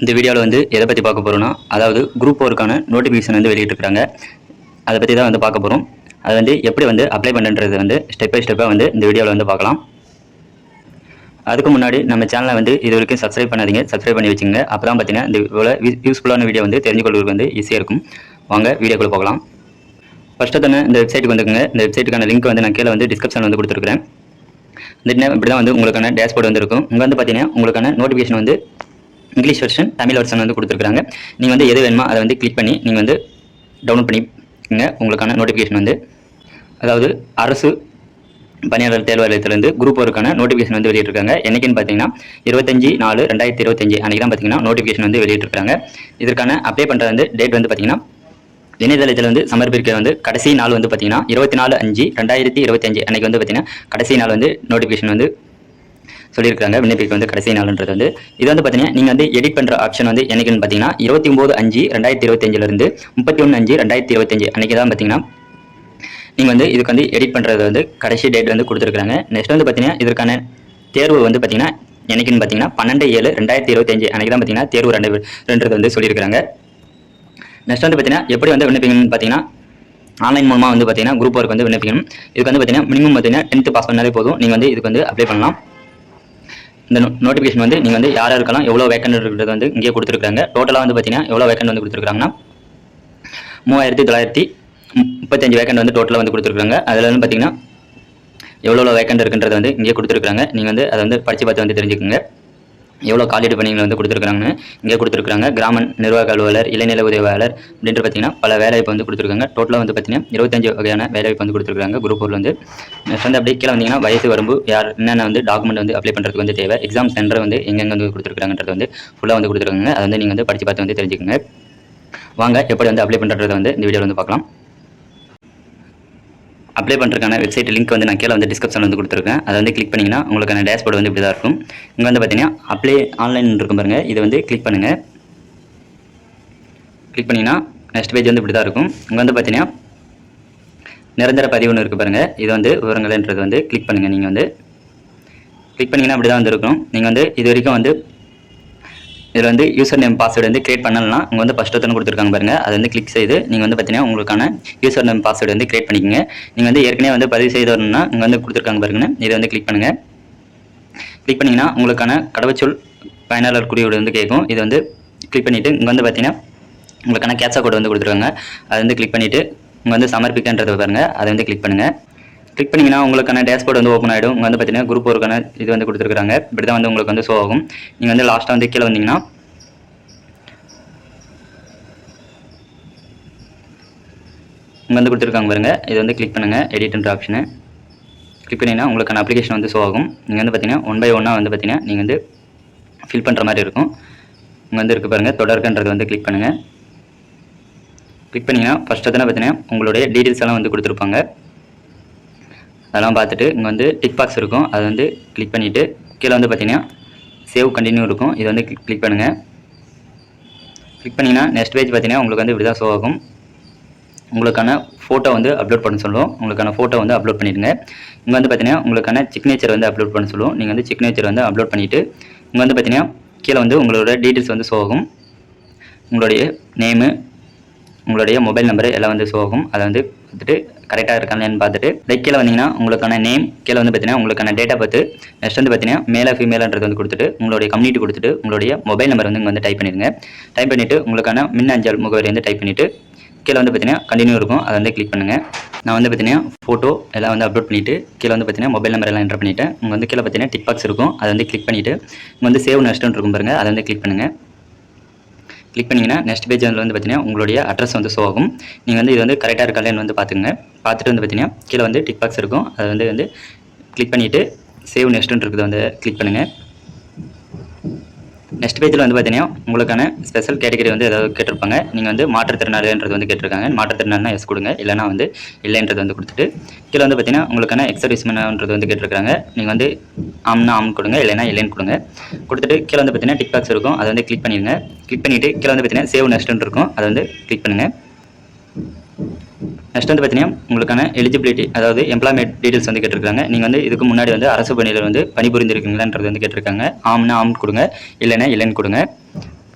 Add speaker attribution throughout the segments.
Speaker 1: இந்த வீடியோவில் வந்து எதை பற்றி பார்க்க போகிறோம்னா, அதாவது குரூப் 4க்கான நோட்டிஃபிகேஷன் வந்து வெளியிட்டிருக்காங்க. அதை பற்றி தான் வந்து பார்க்க போகிறோம். அது வந்து எப்படி வந்து அப்ளை பண்ணுறது வந்து ஸ்டெப் பை ஸ்டெப்பாக வந்து இந்த வீடியோவில் வந்து பார்க்கலாம். அதுக்கு முன்னாடி நம்ம சேனலை வந்து இது வரைக்கும் சப்ஸ்கிரைப் பண்ணாதீங்க, சப்ஸ்கிரைப் பண்ணி வச்சுங்க. அப்போ தான் பார்த்தீங்கன்னா இந்த இவ்வளோ யூஸ்ஃபுல்லான வீடியோ வந்து தெரிஞ்சுக்கொள்வதற்கு வந்து ஈஸியாக இருக்கும். வாங்க வீடியோக்குள்ளே போகலாம். ஃபஸ்ட்டு தானே இந்த வெப்சைட்டுக்கு வந்துக்குங்க. இந்த வெப்சைட்டுக்கான லிங்க் வந்து நான் கீழே வந்து டிஸ்கிரிப்ஷன் வந்து கொடுத்துருக்கேன். இந்த இப்படி தான் வந்து உங்களுக்கான டேஷ்போர்டு வந்து இருக்கும். இங்கே வந்து பார்த்தீங்கன்னா உங்களுக்கான நோட்டிஃபிகேஷன் வந்து இங்கிலீஷ் வெர்ஷன், தமிழ் வெர்ஷன் வந்து கொடுத்துருக்காங்க. நீங்கள் வந்து எது வேணுமோ அதை வந்து கிளிக் பண்ணி நீங்கள் வந்து டவுன்லோட் பண்ணிக்கங்க. உங்களுக்கான நோட்டிஃபிகேஷன் வந்து அதாவது அரசு பணியாளர் தேர்வாலயத்திலேருந்து குரூப் 4க்கான நோட்டிஃபிகேஷன் வந்து வெளியிட்டிருக்காங்க. என்றைக்குன்னு பார்த்தீங்கன்னா 25/4/2025 அன்றைக்கி தான் பார்த்தீங்கன்னா நோட்டிஃபிகேஷன் வந்து வெளியிட்டிருக்காங்க. இதற்கான அப்ளை பண்ணுற வந்து டேட் வந்து பார்த்தீங்கன்னா இணையதளத்தில் வந்து சமர்ப்பிக்க வந்து கடைசி நாள் வந்து பார்த்தீங்கன்னா 24/5/2025 அன்றைக்கி வந்து பார்த்தீங்கன்னா கடைசி நாள் வந்து நோட்டிஃபிகேஷன் வந்து சொல்லியிருக்காங்க. விண்ணப்பிக்க வந்து கடைசி நாள்ன்றது வந்து இது வந்து பார்த்தீங்கன்னா நீங்கள் வந்து எடிட் பண்ணுற ஆப்ஷன் வந்து என்னைக்குன்னு பார்த்தீங்கன்னா 29/5/2025 31/5/2025 அன்றைக்கி தான் பார்த்தீங்கன்னா நீங்கள் வந்து இதுக்கு வந்து எடிட் பண்ணுறது வந்து கடைசி டேட் வந்து கொடுத்துருக்காங்க. நெக்ஸ்ட் வந்து பார்த்தீங்கன்னா இதற்கான தேர்வு வந்து பார்த்தீங்கன்னா என்னைக்குன்னு பார்த்தீங்கன்னா 12/7/2025 அன்றைக்கி தான் பார்த்தீங்கன்னா தேர்வு ரெண்டுன்றது வந்து சொல்லியிருக்காங்க. நெக்ஸ்ட் வந்து பார்த்தீங்கன்னா எப்படி வந்து விண்ணப்பிக்கணும்னு பார்த்தீங்கன்னா ஆன்லைன் மூலமாக வந்து பார்த்தீங்கன்னா குரூப் 4க்கு வந்து விண்ணப்பிக்கணும். இதுக்கு வந்து பார்த்தீங்கன்னா மினிமம் பார்த்தீங்கன்னா 10th பாஸ் பண்ணாலே போதும். நீங்கள் வந்து இதுக்கு வந்து அப்ளை பண்ணலாம். இந்த நோட்டிஃபிகேஷன் வந்து நீங்கள் வந்து யார் இருக்கலாம் எவ்வளோ வேக்கண்ட் இருக்கிறது வந்து இங்கே கொடுத்துருக்காங்க. டோட்டலாக வந்து பார்த்தீங்கன்னா எவ்வளோ வேக்கண்ட் வந்து கொடுத்துருக்காங்கன்னா 3935 வேக்கண்ட் வந்து டோட்டலாக வந்து கொடுத்துருக்காங்க. அதில் வந்து பார்த்தீங்கன்னா எவ்வளோ வேக்கண்ட் இருக்குன்றது வந்து இங்கே கொடுத்துருக்காங்க. நீங்கள் வந்து அதை வந்து படித்து பார்த்து வந்து தெரிஞ்சுக்கோங்க. எவ்வளோ காலியிட பணிகள் வந்து கொடுத்துருக்காங்கன்னு இங்கே கொடுத்துருக்காங்க. கிராம நிர்வாக அலுவலர், இளைநிலை உதவியாளர் அப்படின்ட்டு பார்த்தீங்கன்னா பல வேலைவாய்ப்பு வந்து கொடுத்துருக்காங்க. டோட்டலாக வந்து பார்த்தீங்கன்னா 25 வகையான வேலைவாய்ப்பு வந்து கொடுத்துருக்காங்க குரூப் 4 வந்து. நெக்ஸ்ட் வந்து அப்படியே கீழே வந்தீங்கன்னா வயசு வரம்பு, யார் என்னென்ன வந்து டாக்குமெண்ட் வந்து அப்ளை பண்ணுறதுக்கு வந்து தேவை, எக்ஸாம் சென்டர் வந்து எங்கெங்கே வந்து கொடுத்துருக்காங்கன்றது வந்து ஃபுல்லாக வந்து கொடுத்துருக்காங்க. அதை வந்து நீங்கள் வந்து படித்து பார்த்து வந்து தெரிஞ்சுக்கோங்க. வாங்க எப்படி வந்து அப்ளை பண்ணுறது வந்து இந்த வீடியோவில் வந்து பார்க்கலாம். அப்ளை பண்ணுறதுக்கான வெப்சைட் லிங்க் வந்து நான் கீழே வந்து டிஸ்கிரிப்ஷன் வந்து கொடுத்துருக்கேன். அதை வந்து கிளிக் பண்ணிங்கன்னா உங்களுக்கான டேஷ்போர்டு வந்து இப்படி தான் இருக்கும். இங்கே வந்து பார்த்தீங்கன்னா அப்ளை ஆன்லைன் இருக்கும் பாருங்கள், இதை வந்து கிளிக் பண்ணுங்கள். கிளிக் பண்ணிங்கன்னா நெக்ஸ்ட் பேஜ் வந்து இப்படி தான் இருக்கும். இங்கே வந்து பார்த்தீங்கன்னா நிரந்தர பதிவுன்னு இருக்குது பாருங்கள், இது வந்து விவரங்கள்ன்றது வந்து கிளிக் பண்ணுங்கள். நீங்கள் வந்து கிளிக் பண்ணிங்கன்னா இப்படி தான் வந்து இருக்கும். நீங்கள் வந்து இது வரைக்கும் வந்து இதில் வந்து யூசர் நேம் பாஸ்வேர்டு வந்து கிரியேட் பண்ணலாம். இங்கே வந்து ஃபஸ்ட் ஒருத்தனை கொடுத்துருக்காங்க பாருங்கள், அதை வந்து கிளிக் செய்து நீங்கள் வந்து பார்த்தீங்கன்னா உங்களுக்கான யூசர் நேம் பாஸ்வேர்டு வந்து கிரியேட் பண்ணிக்கோங்க. நீங்கள் வந்து ஏற்கனவே வந்து பதிவு செய்தோம்னா இங்கே வந்து கொடுத்துருக்காங்க பாருங்க, இதை வந்து கிளிக் பண்ணுங்கள். கிளிக் பண்ணிங்கன்னா உங்களுக்கான கடவுச்சொல் பயனாளர் குறியீடு வந்து கேட்கும். இது வந்து கிளிக் பண்ணிவிட்டு இங்கே வந்து பார்த்தீங்கன்னா உங்களுக்கான கேப்சா கோடு வந்து கொடுத்துருக்காங்க. அதை வந்து கிளிக் பண்ணிவிட்டு இங்கே வந்து சமர்ப்பிக்கன்றது பாருங்கள், அதை வந்து கிளிக் பண்ணுங்கள். கிளிக் பண்ணிங்கன்னா உங்களுக்கான டேஷ்போர்டு வந்து ஓப்பன் ஆகிடும். இங்கே வந்து பார்த்தீங்கன்னா குரூப் 4க்கான இது வந்து கொடுத்துருக்காங்க. இப்படி தான் வந்து உங்களுக்கு வந்து ஷோ ஆகும். நீங்கள் வந்து லாஸ்ட்டாக வந்து கீழே வந்தீங்கன்னா இங்கே வந்து கொடுத்துருக்காங்க பாருங்கள், இது வந்து கிளிக் பண்ணுங்கள். எடிட்ன்ற ஆப்ஷனு கிளிக் பண்ணிங்கன்னா உங்களுக்கான அப்ளிகேஷன் வந்து ஷோ ஆகும். நீங்கள் வந்து பார்த்தீங்கன்னா 1 by 1 வந்து பார்த்தீங்கன்னா நீங்கள் வந்து ஃபில் பண்ணுற மாதிரி இருக்கும். இங்கே வந்து இருக்குது பாருங்கள், தொடர்கன்றது வந்து கிளிக் பண்ணுங்கள். கிளிக் பண்ணிங்கன்னா ஃபஸ்ட்டு தானே பார்த்தீங்கன்னா உங்களுடைய டீட்டெயில்ஸ் எல்லாம் வந்து கொடுத்துருப்பாங்க. அதெல்லாம் பார்த்துட்டு இங்கே வந்து டிக் பாக்ஸ் இருக்கும், அதை வந்து கிளிக் பண்ணிவிட்டு கீழே வந்து பார்த்தீங்கன்னா சேவ் கண்டினியூ இருக்கும். இதை வந்து கிளிக் பண்ணுங்கள். கிளிக் பண்ணிங்கன்னா நெக்ஸ்ட் பேஜ் பார்த்தீங்கன்னா உங்களுக்கு வந்து இப்படி தான் ஷோ ஆகும். உங்களுக்கான ஃபோட்டோ வந்து அப்லோட் பண்ண சொல்லுவோம். உங்களுக்கான ஃபோட்டோ வந்து அப்லோட் பண்ணிவிடுங்க. இங்கே வந்து பார்த்தீங்கன்னா உங்களுக்கான சிக்னேச்சர் வந்து அப்லோட் பண்ண சொல்லுவோம். நீங்கள் வந்து சிக்னேச்சர் வந்து அப்லோட் பண்ணிவிட்டு இங்கே வந்து பார்த்தீங்கன்னா கீழே வந்து உங்களோட டீட்டெயில்ஸ் வந்து ஷோ ஆகும். உங்களுடைய நேமு, உங்களுடைய மொபைல் நம்பரு எல்லாம் வந்து ஷோ ஆகும். அதை வந்து பார்த்துட்டு கரெக்டாக இருக்கான்னு பார்த்துட்டு கீழே வந்தீங்கன்னா உங்களுக்கான நேம், கீழே வந்து பார்த்தீங்கன்னா உங்களுக்கான டேட் ஆஃப் பர்த், நெக்ஸ்ட் வந்து பார்த்தீங்கன்னா மேலே ஃபீமேலன்றது வந்து கொடுத்துட்டு உங்களுடைய கம்யூனிட்டி கொடுத்துட்டு உங்களுடைய மொபைல் நம்பர் வந்து இங்கே வந்து டைப் பண்ணிடுங்க. டைப் பண்ணிவிட்டு உங்களுக்கான மின்னஞ்சல் முகவரி வந்து டைப் பண்ணிவிட்டு கீழே வந்து பார்த்தீங்கன்னா கண்டினியூ இருக்கும், அதை வந்து கிளிக் பண்ணுங்கள். நான் வந்து பார்த்தீங்கன்னா ஃபோட்டோ எல்லாம் வந்து அப்லோட் பண்ணிவிட்டு கீழே வந்து பார்த்தீங்கன்னா மொபைல் நம்பர் எல்லாம் என்டர் பண்ணிவிட்டேன். இங்கே வந்து கீழே பார்த்தீங்கன்னா டிக் பாக்ஸ் இருக்கும், அதை வந்து கிளிக் பண்ணிவிட்டு இங்கே வந்து சேவ் நெக்ஸ்ட்னு இருக்கும் பாருங்கள், அதை வந்து கிளிக் பண்ணுங்கள். கிளிக் பண்ணிங்கன்னா நெக்ஸ்ட் பேஜ் வந்து பார்த்தீங்கன்னா உங்களுடைய அட்ரஸ் வந்து ஷோ ஆகும். நீங்கள் வந்து இது வந்து கரெக்டாக இருக்கான்னு வந்து பார்த்துங்க. பார்த்துட்டு வந்து பார்த்தீங்கன்னா கீழே வந்து டிக் பாக்ஸ் இருக்கும், அதை வந்து கிளிக் பண்ணிவிட்டு சேவ் நெக்ஸ்ட்னு இருக்கிறத வந்து கிளிக் பண்ணுங்கள். நெக்ஸ்ட் பேஜில் வந்து பார்த்தீங்கன்னா உங்களுக்கான ஸ்பெஷல் கேட்டகரி வந்து ஏதாவது கேட்டிருப்பாங்க. நீங்கள் வந்து மாற்றுத்திறனாளின்றது வந்து கேட்டிருக்காங்க. மாற்றுத்திறனாளினா எஸ் கொடுங்க, இல்லைனா வந்து இல்லைன்றது வந்து கொடுத்துட்டு கீழே வந்து பார்த்தீங்கன்னா உங்களுக்கான எக்ஸர்விஸ்மென்ட்ன்றது வந்து கேட்டிருக்காங்க. நீங்கள் வந்து ஆம்னா ஆம் கொடுங்க, இல்லைனா இல்லைன்னு கொடுங்க. கொடுத்துட்டு கீழே வந்து பார்த்தீங்கன்னா டிக் பாக்ஸ் இருக்கும், அதை வந்து கிளிக் பண்ணிடுங்க. கிளிக் பண்ணிவிட்டு கீழே வந்து பார்த்தீங்கன்னா சேவ் நெக்ஸ்ட்னு இருக்கும், அதை வந்து கிளிக் பண்ணுங்கள். நெக்ஸ்ட் வந்து பார்த்தீங்கன்னா உங்களுக்கான எலிஜிபிலிட்டி, அதாவது எம்ப்ளாய்மெண்ட் டீட்டெயில்ஸ் வந்து கேட்டிருக்காங்க. நீங்கள் வந்து இதுக்கு முன்னாடி வந்து அரசு பணியில் வந்து பணிபுரிந்திருக்கீங்களான்றது வந்து கேட்டிருக்காங்க. ஆம்னா ஆம் கொடுங்க, இல்லைன்னா இல்லைன்னு கொடுங்க.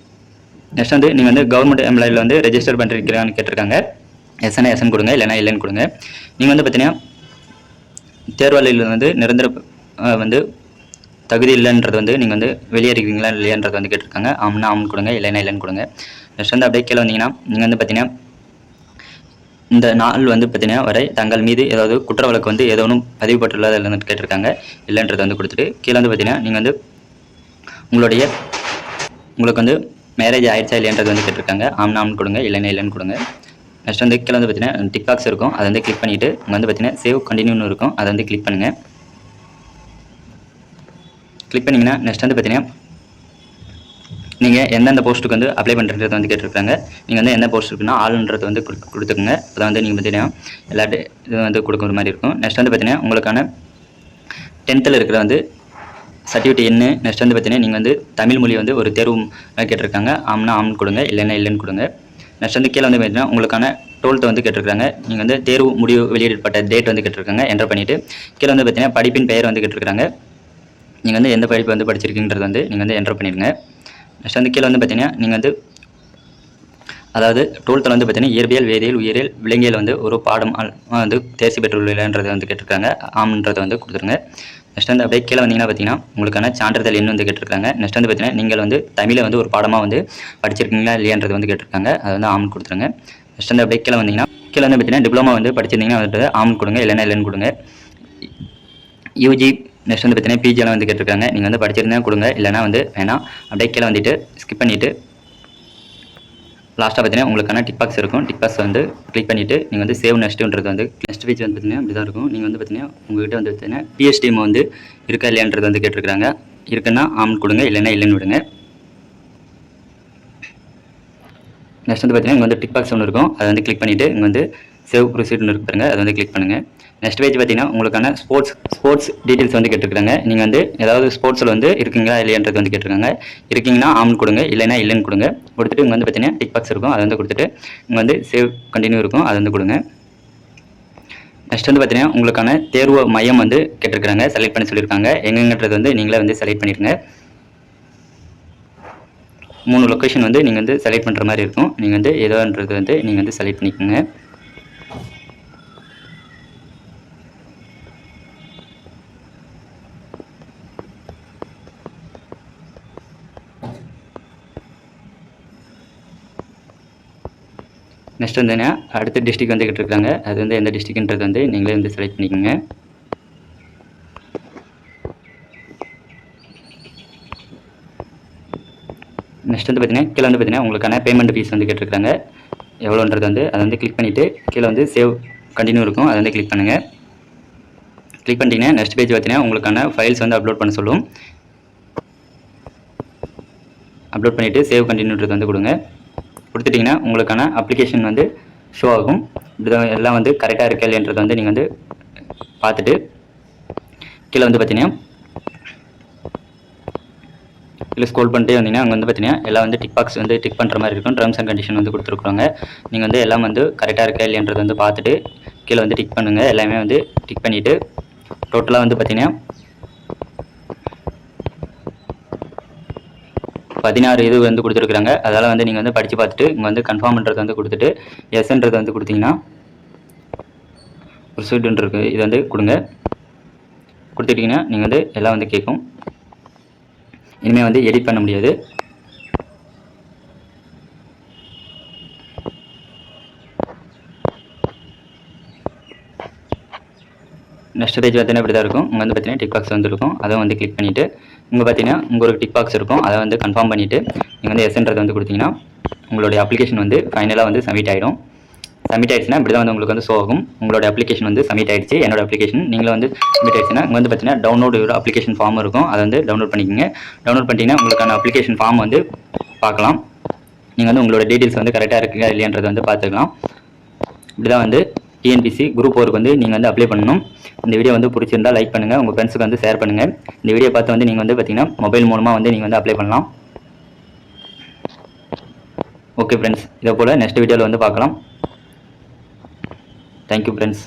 Speaker 1: நெக்ஸ்ட் வந்து நீங்கள் வந்து கவர்மெண்ட் எம்ப்ளாயில் வந்து ரெஜிஸ்டர் பண்ணிருக்கிறான்னு கேட்டிருக்காங்க. எஸ்என்ஏ எஸ்என் கொடுங்க, இல்லைனா இல்லைன்னு கொடுங்க. நீங்கள் வந்து பார்த்தீங்கன்னா தேர்வாளியில் வந்து நிரந்தர வந்து தகுதி இல்லைன்றது வந்து நீங்கள் வந்து வெளியேறிக்கிறீங்களா இல்லையான்றது வந்து கேட்டிருக்காங்க. ஆம்னா ஆம்னு கொடுங்க, இல்லைனா இல்லைன்னு கொடுங்க. நெக்ஸ்ட் வந்து அப்படியே கீழே வந்தீங்கன்னா நீங்கள் வந்து பார்த்தீங்கன்னா இந்த நாள் வந்து பார்த்தீங்கன்னா வரை தங்கள் மீது ஏதாவது குற்ற வழக்கு வந்து ஏதோ ஒன்றும் பதிவுபட்டுள்ளது இல்லைன்னு கேட்டிருக்காங்க. இல்லைன்றது வந்து கொடுத்துட்டு கீழே வந்து பார்த்தீங்கன்னா நீங்கள் வந்து உங்களுக்கு வந்து மேரேஜ் ஆயிடுச்சா இல்லைன்றது வந்து கேட்டிருக்காங்க. ஆம்னா ஆம்னு கொடுங்க, இல்லைன்னா இல்லைன்னு கொடுங்க. நெக்ஸ்ட் வந்து கீழே வந்து பார்த்தீங்கன்னா டிக் பாக்ஸ் இருக்கும், அதை வந்து கிளிக் பண்ணிவிட்டு இங்கே வந்து பார்த்தீங்கன்னா சேவ் கண்டினியூன்னு இருக்கும், அதை வந்து கிளிக் பண்ணுங்கள். கிளிக் பண்ணிங்கன்னா நெக்ஸ்ட் வந்து பார்த்தீங்கன்னா நீங்கள் எந்தெந்த போஸ்ட்டுக்கு வந்து அப்ளை பண்ணுறது வந்து கேட்டிருக்காங்க. நீங்கள் வந்து எந்த போஸ்ட் இருக்குன்னா ஆளுன்றது வந்து கொடுத்துக்குங்க. அதை வந்து நீங்கள் பார்த்தீங்கன்னா எல்லா இது வந்து கொடுக்குற மாதிரி இருக்கும். நெக்ஸ்ட் வந்து பார்த்தீங்கன்னா உங்களுக்கான 10th இருக்கிற வந்து சர்டிஃபிகேட் என்ன. நெக்ஸ்ட் வந்து பார்த்தீங்கன்னா நீங்கள் வந்து தமிழ் மொழி வந்து ஒரு தேர்வு கேட்டிருக்காங்க. ஆம்னா ஆம்னு கொடுங்க, இல்லைன்னா இல்லைன்னு கொடுங்க. நெக்ஸ்ட் வந்து கீழே வந்து பார்த்தீங்கன்னா உங்களுக்கான 12th வந்து கேட்டிருக்காங்க. நீங்கள் வந்து தேர்வு முடிவு வெளியிடப்பட்ட டேட் வந்து கேட்டிருக்காங்க. என்டர் பண்ணிவிட்டு கீழே வந்து பார்த்தீங்கன்னா படிப்பின் பெயர் வந்து கேட்டிருக்காங்க. நீங்கள் வந்து எந்த படிப்பு வந்து படிச்சிருக்கீங்கிறது வந்து நீங்கள் வந்து என்டர் பண்ணிடுங்க. நெக்ஸ்ட் வந்து கீழே வந்து பார்த்தீங்கன்னா நீங்கள் வந்து அதாவது 12th வந்து பார்த்தீங்கன்னா இயற்பியல், வேதியியல், உயிரியல், விலங்கியல் வந்து ஒரு பாடம் வந்து தேர்ச்சி பெற்றுள்ளன்றதை வந்து கேட்டிருக்காங்க. ஆம்ன்றதை வந்து கொடுத்துருங்க. நெக்ஸ்ட் வந்து அப்படியே கீழே வந்தீங்கன்னா பார்த்தீங்கன்னா உங்களுக்கான சான்றிதழ் என்ன வந்து கேட்டிருக்காங்க. நெக்ஸ்ட் வந்து பார்த்தீங்கன்னா நீங்கள் வந்து தமிழை வந்து ஒரு பாடமாக வந்து படிச்சிருக்கீங்களா இல்லையான்றது வந்து கேட்டிருக்காங்க. அதை வந்து ஆம்னு கொடுத்துருங்க. நெக்ஸ்ட் வந்து அப்படியே கீழே வந்தீங்கன்னா கீழே வந்து பார்த்தீங்கன்னா டிப்ளமா வந்து படிச்சிருந்தீங்கன்னா வந்துட்டு ஆம்னு கொடுங்க, இல்லைன்னா இல்லைன்னு கொடுங்க. யூஜி நெக்ஸ்ட் வந்து பார்த்தீங்கன்னா பிஜிலாம் வந்து கேட்டிருக்காங்க. நீங்கள் வந்து படிச்சிருந்தா கொடுங்க, இல்லைனா வந்து வேணாம். அப்படியே கீழே வந்துட்டு ஸ்கிப் பண்ணிவிட்டு லாஸ்ட்டாக பார்த்தீங்கன்னா உங்களுக்கான டிக் பாக்ஸ் இருக்கும். டிக் பாக்ஸ் வந்து கிளிக் பண்ணிவிட்டு நீங்கள் வந்து சேவ் நெக்ஸ்ட்டுன்றது வந்து நெக்ஸ்ட் பேஜ் வந்து பார்த்தீங்கன்னா இப்படி தான் இருக்கும். நீங்கள் வந்து பார்த்தீங்கன்னா உங்கள்கிட்ட வந்து பார்த்தீங்கன்னா பிஎஸ்டிஎம் வந்து இருக்கா இல்லையான்றது வந்து கேட்டிருக்காங்க. இருக்குன்னா ஆம்னு கொடுங்க, இல்லைன்னா இல்லைன்னு விடுங்க. நெக்ஸ்ட் வந்து பார்த்தீங்கன்னா இங்கே வந்து டிக் பாக்ஸ் ஒன்று இருக்கும், அதை வந்து கிளிக் பண்ணிவிட்டு இங்கே வந்து சேவ் ப்ரொசீட்னு இருக்கு பாருங்கள், அதை வந்து கிளிக் பண்ணுங்கள். நெக்ஸ்ட் பேஜ் பார்த்தீங்கன்னா உங்களுக்கான ஸ்போர்ட்ஸ் டீட்டெயில்ஸ் வந்து கேட்டிருக்காங்க. நீங்கள் வந்து ஏதாவது ஸ்போர்ட்ஸில் வந்து இருக்கீங்களா இல்லையான்றது வந்து கேட்டிருக்காங்க. இருக்கீங்கன்னா ஆம்னு கொடுங்க, இல்லைனா இல்லைன்னு கொடுங்க. கொடுத்துட்டு இங்கே வந்து பார்த்தீங்கன்னா டிக் பாக்ஸ் இருக்கும், அதை வந்து கொடுத்துட்டு இங்கே வந்து சேவ் கண்டினியூ இருக்கும், அதை வந்து கொடுங்க. நெக்ஸ்ட் வந்து பார்த்தீங்கன்னா உங்களுக்கான தேர்வு மையம் வந்து கேட்டிருக்காங்க, செலக்ட் பண்ணி சொல்லியிருக்காங்க. எங்கெங்கன்றது வந்து நீங்களே வந்து செலக்ட் பண்ணிடுங்க. 3 லொக்கேஷன் வந்து நீங்கள் வந்து செலக்ட் பண்ணுற மாதிரி இருக்கும். நீங்கள் வந்து ஏதோன்றது வந்து நீங்கள் வந்து செலக்ட் பண்ணிக்கோங்க. நெக்ஸ்ட் வந்து அடுத்த டிஸ்ட்ரிக் வந்து கேட்டிருக்காங்க. அது வந்து எந்த டிஸ்ட்ரிக்ன்றது வந்து நீங்களே வந்து செலக்ட் பண்ணிக்கோங்க. நெக்ஸ்ட் வந்து பார்த்தீங்கன்னா கீழே வந்து பார்த்தீங்கன்னா உங்களுக்கான பேமெண்ட் ஃபீஸ் வந்து கேட்டிருக்காங்க. எவ்வளோன்றது வந்து அதை வந்து கிளிக் பண்ணிவிட்டு கீழே வந்து சேவ் கண்டினியூ இருக்கும், அதை வந்து கிளிக் பண்ணுங்கள். கிளிக் பண்ணிட்டீங்கன்னா நெக்ஸ்ட் பேஜ் பார்த்தீங்கன்னா உங்களுக்கான ஃபைல்ஸ் வந்து அப்லோட் பண்ண சொல்லும். அப்லோட் பண்ணிவிட்டு சேவ் கண்டினியூன்றது வந்து கொடுங்க. கொடுத்துட்டிங்கன்னா உங்களுக்கான அப்ளிகேஷன் வந்து ஷோ ஆகும். இப்படி எல்லாம் வந்து கரெக்டாக இருக்கா இல்லைன்றது வந்து நீங்கள் வந்து பார்த்துட்டு கீழே வந்து பார்த்தீங்கன்னா இல்லை ஸ்க்ரோல் பண்ணிட்டே வந்தீங்கன்னா அங்கே வந்து பார்த்தீங்கன்னா எல்லாம் வந்து டிக் பாக்ஸ் வந்து டிக் பண்ணுற மாதிரி இருக்கும். டர்ம்ஸ் அண்ட் கண்டிஷன் வந்து கொடுத்துருக்குறாங்க. நீங்கள் வந்து எல்லாம் வந்து கரெக்டாக இருக்கா இல்லைன்றது வந்து பார்த்துட்டு கீழே வந்து டிக் பண்ணுங்கள். எல்லாமே வந்து டிக் பண்ணிவிட்டு டோட்டலாக வந்து பார்த்தீங்கன்னா 16 இது வந்து கொடுத்துருக்குறாங்க. அதனால் வந்து நீங்கள் வந்து படித்து பார்த்துட்டு இங்கே வந்து கன்ஃபார்ம்ன்றது வந்து கொடுத்துட்டு எஸ்ன்றது வந்து கொடுத்தீங்கன்னா ப்ரொசீட்னு இருக்குது, இது வந்து கொடுங்க. கொடுத்துட்டிங்கன்னா நீங்கள் வந்து எல்லாம் வந்து கேட்கும். இனிமேல் வந்து எடிட் பண்ண முடியாது. நெக்ஸ்ட் பேஜ் பார்த்தீங்கன்னா இப்படி தான் இருக்கும். இங்கே வந்து பார்த்தீங்கன்னா டிக் பாக்ஸ் வந்து இருக்கும், அதை வந்து கிளிக் பண்ணிவிட்டு இங்கே பார்த்தீங்கன்னா உங்கள் ஒரு டிக் பாக்ஸ் இருக்கும், அதை வந்து கன்ஃபார்ம் பண்ணிவிட்டு நீங்கள் வந்து எஸ்ன்றதை வந்து கொடுத்தீங்கன்னா உங்களுடைய அப்ளிகேஷன் வந்து ஃபைனலாக வந்து சப்மிட் ஆகிடும். சப்மிட் ஆகிடுச்சுன்னா இப்படி தான் வந்து உங்களுக்கு வந்து ஷோ ஆகும். உங்களோட அப்ளிகேஷன் வந்து சப்மிட் ஆகிடுச்சு. என்னோட அப்ளிகேஷன் நீங்களும் வந்து சப்மிட் ஆகிடுச்சுன்னா இங்கே வந்து பார்த்தீங்கன்னா டவுன்லோட் ஒரு அப்ளிகேஷன் ஃபார்ம் இருக்கும், அதை வந்து டவுன்லோட் பண்ணிக்கோங்க. டவுன்லோட் பண்ணிட்டீங்கன்னா உங்களுக்கான அப்ளிகேஷன் ஃபார்ம் வந்து பார்க்கலாம். நீங்கள் வந்து உங்களோட டீட்டெயில்ஸ் வந்து கரெக்டாக இருக்குங்க இல்லையன்றதை வந்து பார்த்துக்கலாம். இப்படி தான் வந்து டிஎன்பிசி குரூப் 4 வந்து நீங்கள் வந்து அப்ளை பண்ணணும். இந்த வீடியோ வந்து பிடிச்சிருந்தா லைக் பண்ணுங்கள், உங்கள் ஃப்ரெண்ட்ஸுக்கு வந்து ஷேர் பண்ணுங்கள். இந்த வீடியோ பார்த்து வந்து நீங்கள் வந்து பார்த்தீங்கன்னா மொபைல் மூலமாக வந்து நீங்கள் வந்து அப்ளை பண்ணலாம். ஓகே ஃப்ரெண்ட்ஸ், இதை போல் நெக்ஸ்ட் வீடியோவில் வந்து பார்க்கலாம். Thank you friends.